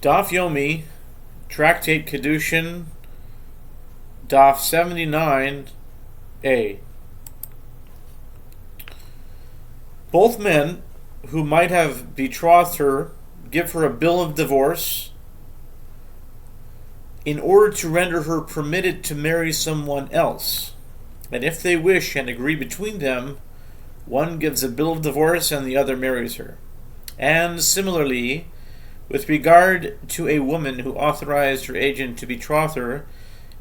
Daf Yomi, Tractate Kiddushin, Daf 79a. Both men who might have betrothed her give her a bill of divorce in order to render her permitted to marry someone else. And if they wish and agree between them, one gives a bill of divorce and the other marries her. And similarly, with regard to a woman who authorized her agent to betroth her,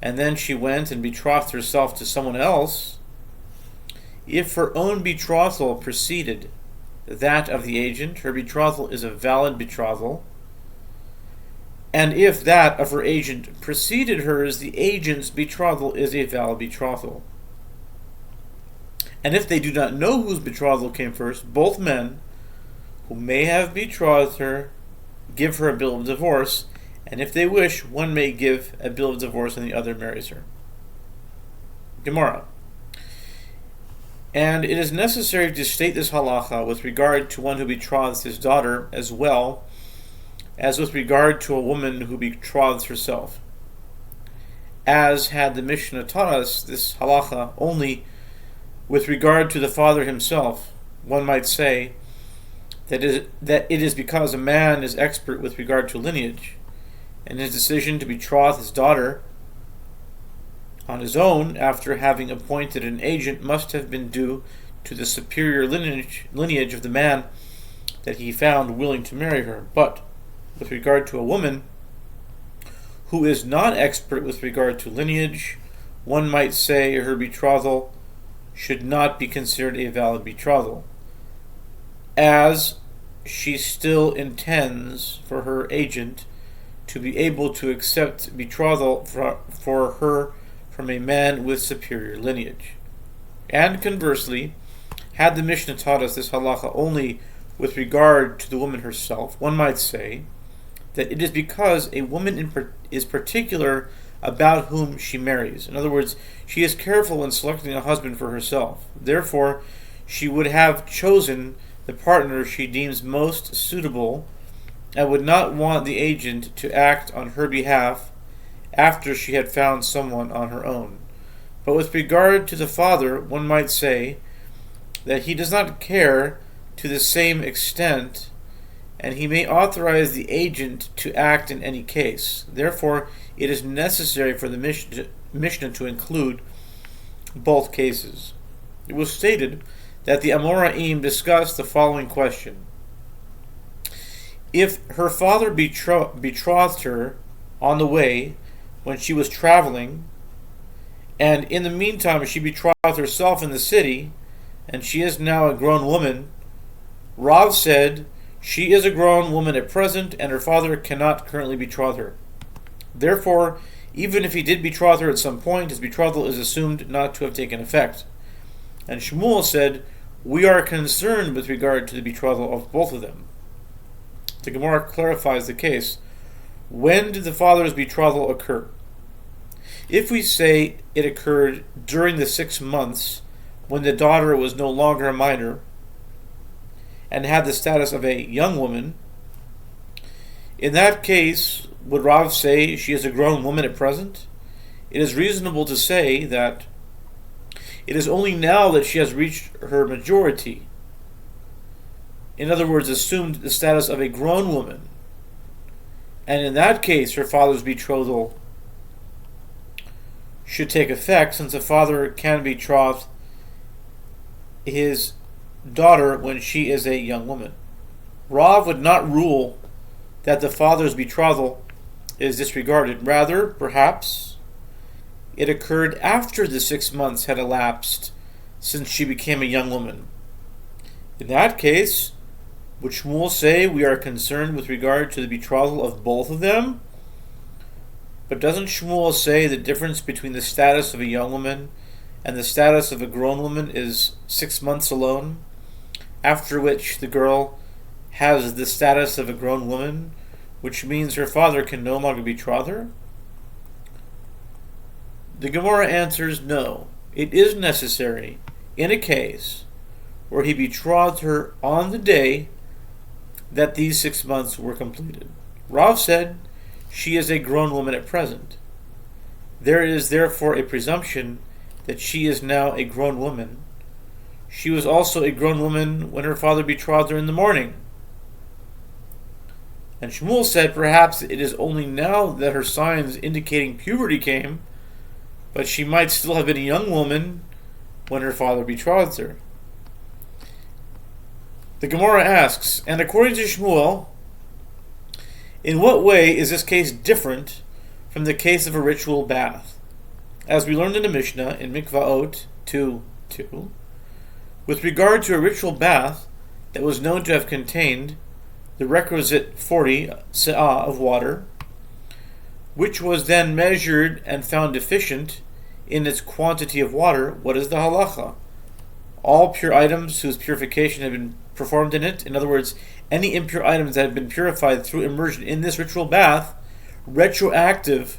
and then she went and betrothed herself to someone else, if her own betrothal preceded that of the agent, her betrothal is a valid betrothal. And if that of her agent preceded hers, the agent's betrothal is a valid betrothal. And if they do not know whose betrothal came first, both men who may have betrothed her give her a bill of divorce, and if they wish, one may give a bill of divorce and the other marries her. Gemara. And it is necessary to state this halacha with regard to one who betroths his daughter as well as with regard to a woman who betroths herself. As had the Mishnah taught us this halacha only with regard to the father himself, one might say that it is because a man is expert with regard to lineage, and his decision to betroth his daughter on his own after having appointed an agent must have been due to the superior lineage of the man that he found willing to marry her. But with regard to a woman who is not expert with regard to lineage, one might say her betrothal should not be considered a valid betrothal, as she still intends for her agent to be able to accept betrothal for her from a man with superior lineage. And conversely, had the Mishnah taught us this halacha only with regard to the woman herself, one might say that it is because a woman is particular about whom she marries. In other words, she is careful when selecting a husband for herself. Therefore, she would have chosen the partner she deems most suitable and would not want the agent to act on her behalf after she had found someone on her own. But with regard to the father, one might say that he does not care to the same extent, and he may authorize the agent to act in any case. Therefore, it is necessary for the Mishnah to include both cases. It was stated that the Amoraim discussed the following question. If her father betrothed her on the way when she was traveling, and in the meantime she betrothed herself in the city, and she is now a grown woman, Rav said, she is a grown woman at present, and her father cannot currently betroth her. Therefore, even if he did betroth her at some point, his betrothal is assumed not to have taken effect. And Shmuel said, we are concerned with regard to the betrothal of both of them. The Gemara clarifies the case. When did the father's betrothal occur? If we say it occurred during the 6 months when the daughter was no longer a minor and had the status of a young woman, in that case, would Rav say she is a grown woman at present? It is reasonable to say that it is only now that she has reached her majority. In other words, assumed the status of a grown woman. And in that case, her father's betrothal should take effect, since a father can betroth his daughter when she is a young woman. Rav would not rule that the father's betrothal is disregarded. Rather, perhaps, it occurred after the 6 months had elapsed since she became a young woman. In that case, would Shmuel say we are concerned with regard to the betrothal of both of them? But doesn't Shmuel say the difference between the status of a young woman and the status of a grown woman is 6 months alone, after which the girl has the status of a grown woman, which means her father can no longer betroth her? The Gemara answers no. It is necessary in a case where he betrothed her on the day that these 6 months were completed. Rav said, she is a grown woman at present. There is therefore a presumption that she is now a grown woman. She was also a grown woman when her father betrothed her in the morning. And Shmuel said, perhaps it is only now that her signs indicating puberty came, but she might still have been a young woman when her father betrothed her. The Gemara asks, and according to Shmuel, in what way is this case different from the case of a ritual bath? As we learned in the Mishnah in Mikvaot 2:2, with regard to a ritual bath that was known to have contained the requisite 40 se'ah of water, which was then measured and found deficient in its quantity of water, what is the halacha? All pure items whose purification had been performed in it, in other words, any impure items that had been purified through immersion in this ritual bath, retroactive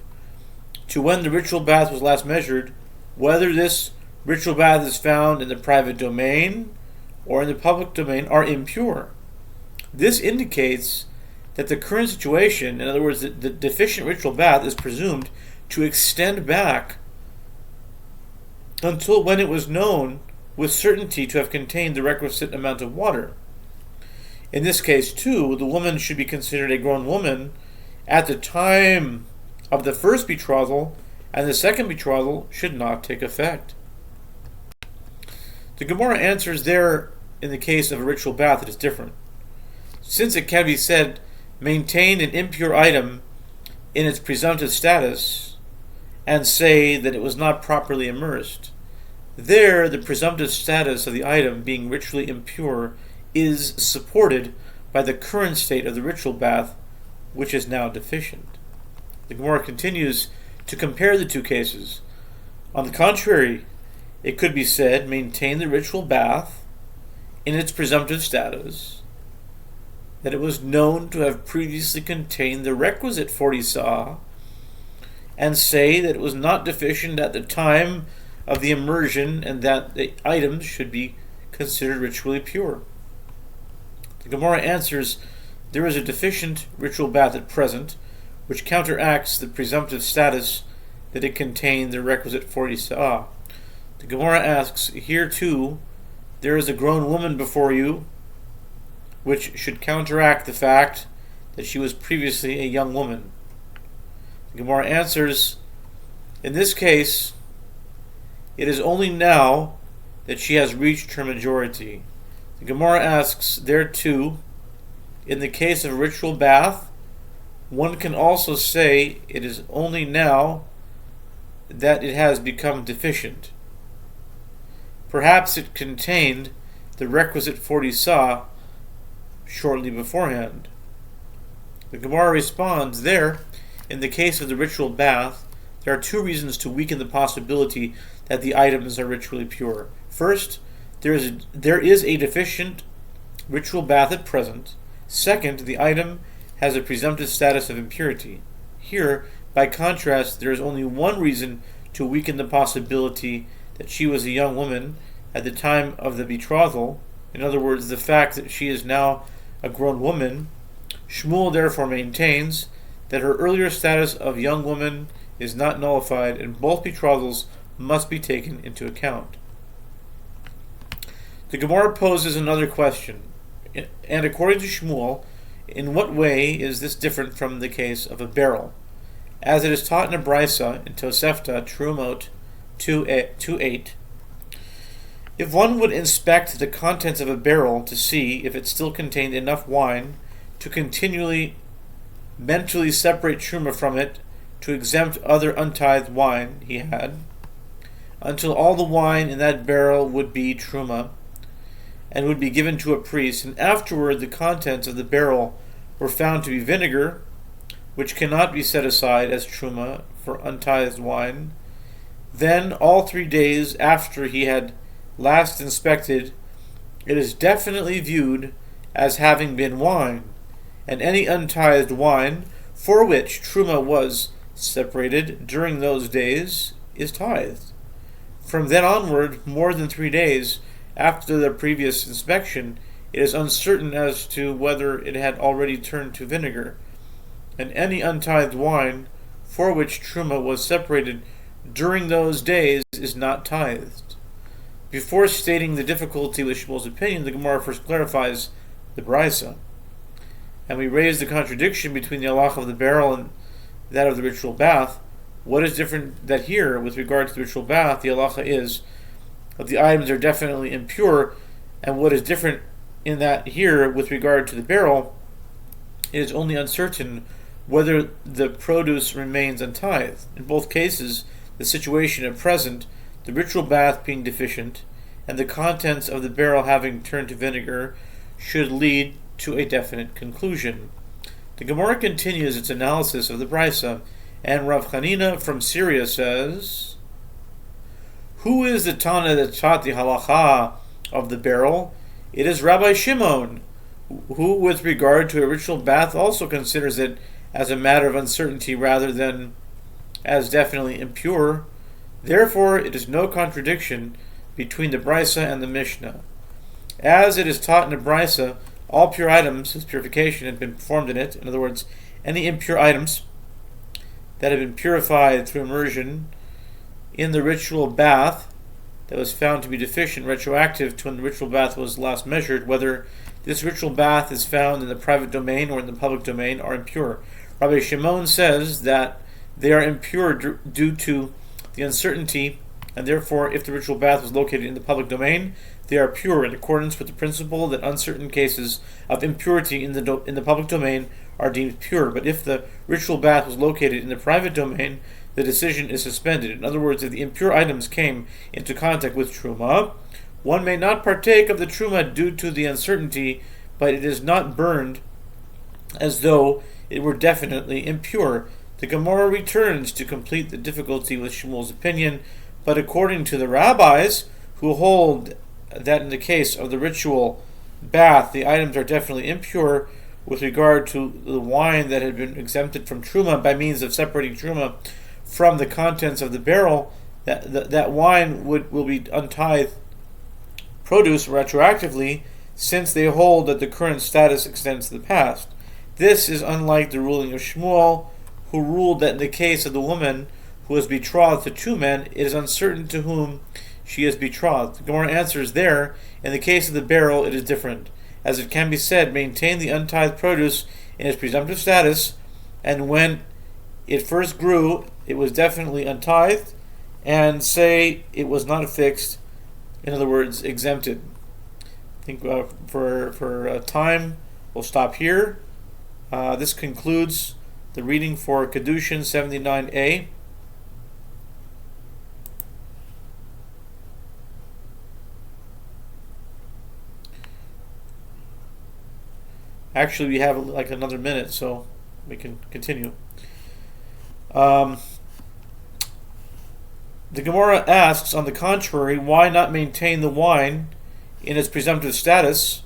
to when the ritual bath was last measured, whether this ritual bath is found in the private domain or in the public domain, are impure. This indicates that the current situation, in other words, the deficient ritual bath, is presumed to extend back until when it was known with certainty to have contained the requisite amount of water. In this case, too, the woman should be considered a grown woman at the time of the first betrothal, and the second betrothal should not take effect. The Gemara answers there, in the case of a ritual bath, it is different. Since it can be said, maintain an impure item in its presumptive status, and say that it was not properly immersed, there the presumptive status of the item being ritually impure is supported by the current state of the ritual bath, which is now deficient. The Gemara continues to compare the two cases. On the contrary, it could be said, maintain the ritual bath in its presumptive status, that it was known to have previously contained the requisite 40 sa'ah, and say that it was not deficient at the time of the immersion, and that the items should be considered ritually pure. The Gemara answers, there is a deficient ritual bath at present, which counteracts the presumptive status that it contained the requisite 40 sa'ah. The Gemara asks, here too, there is a grown woman before you, which should counteract the fact that she was previously a young woman. The Gemara answers, in this case, it is only now that she has reached her majority. The Gemara asks, there too, in the case of a ritual bath, one can also say it is only now that it has become deficient. Perhaps it contained the requisite 40 sa'ah shortly beforehand. The Gemara responds, there, in the case of the ritual bath, there are two reasons to weaken the possibility that the items are ritually pure. First, there is a deficient ritual bath at present. Second, the item has a presumptive status of impurity. Here, by contrast, there is only one reason to weaken the possibility that she was a young woman at the time of the betrothal. In other words, the fact that she is now a grown woman. Shmuel therefore maintains that her earlier status of young woman is not nullified, and both betrothals must be taken into account. The Gemara poses another question, and according to Shmuel, in what way is this different from the case of a beryl? As it is taught in a brisa in Tosefta Trumot 2:8, if one would inspect the contents of a barrel to see if it still contained enough wine to continually mentally separate truma from it to exempt other untithed wine he had, until all the wine in that barrel would be truma, and would be given to a priest, and afterward the contents of the barrel were found to be vinegar, which cannot be set aside as truma for untithed wine, then all 3 days after he had last inspected, it is definitely viewed as having been wine, and any untithed wine for which truma was separated during those days is tithed. From then onward, more than 3 days after the previous inspection, it is uncertain as to whether it had already turned to vinegar. and any untithed wine for which truma was separated during those days is not tithed. Before stating the difficulty with Shmuel's opinion, the Gemara first clarifies the Brisa. And we raise the contradiction between the halacha of the barrel and that of the ritual bath. What is different that here, with regard to the ritual bath, the halacha is that the items are definitely impure, and what is different in that here, with regard to the barrel, it is only uncertain whether the produce remains untithed. In both cases, the situation at present, the ritual bath being deficient, and the contents of the barrel having turned to vinegar, should lead to a definite conclusion. The Gemara continues its analysis of the Brisa, and Rav Chanina from Syria says, "Who is the Tana that taught the halacha of the barrel? It is Rabbi Shimon, who, with regard to a ritual bath, also considers it as a matter of uncertainty rather than as definitely impure. Therefore, it is no contradiction between the Brisa and the Mishnah. As it is taught in the Brisa, all pure items whose purification had been performed in it, in other words, any impure items that had been purified through immersion in the ritual bath that was found to be deficient, retroactive to when the ritual bath was last measured, whether this ritual bath is found in the private domain or in the public domain, are impure. Rabbi Shimon says that they are impure due to the uncertainty, and therefore, if the ritual bath was located in the public domain, they are pure in accordance with the principle that uncertain cases of impurity in the public domain are deemed pure. But if the ritual bath was located in the private domain, the decision is suspended. In other words, if the impure items came into contact with truma, one may not partake of the truma due to the uncertainty, but it is not burned as though it were definitely impure. The Gemara returns to complete the difficulty with Shmuel's opinion, but according to the rabbis, who hold that in the case of the ritual bath, the items are definitely impure with regard to the wine that had been exempted from truma by means of separating truma from the contents of the barrel, that wine will be untithed produce retroactively, since they hold that the current status extends to the past. This is unlike the ruling of Shmuel, who ruled that in the case of the woman who is betrothed to two men, it is uncertain to whom she is betrothed. The Gemara answers there, in the case of the barrel, it is different, as it can be said, maintain the untithed produce in its presumptive status, and when it first grew, it was definitely untithed, and say it was not fixed, in other words, exempted. I think for time, we'll stop here. This concludes the reading for Kiddushin 79a. Actually, we have like another minute, so we can continue. The Gemara asks, on the contrary, why not maintain the wine in its presumptive status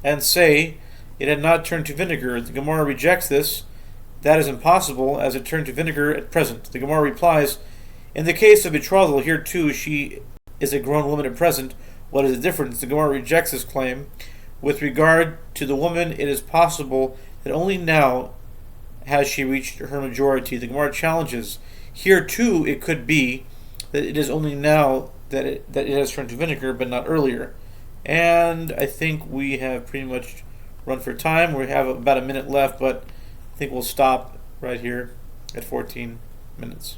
and say it had not turned to vinegar? The Gemara rejects this. That is impossible, as it turned to vinegar at present. The Gemara replies, in the case of betrothal, here too she is a grown woman at present. What is the difference? The Gemara rejects this claim. With regard to the woman, it is possible that only now has she reached her majority. The Gemara challenges, here too it could be that it is only now that it has turned to vinegar, but not earlier. And I think we have pretty much run for time. We have about a minute left, but I think we'll stop right here at 14 minutes.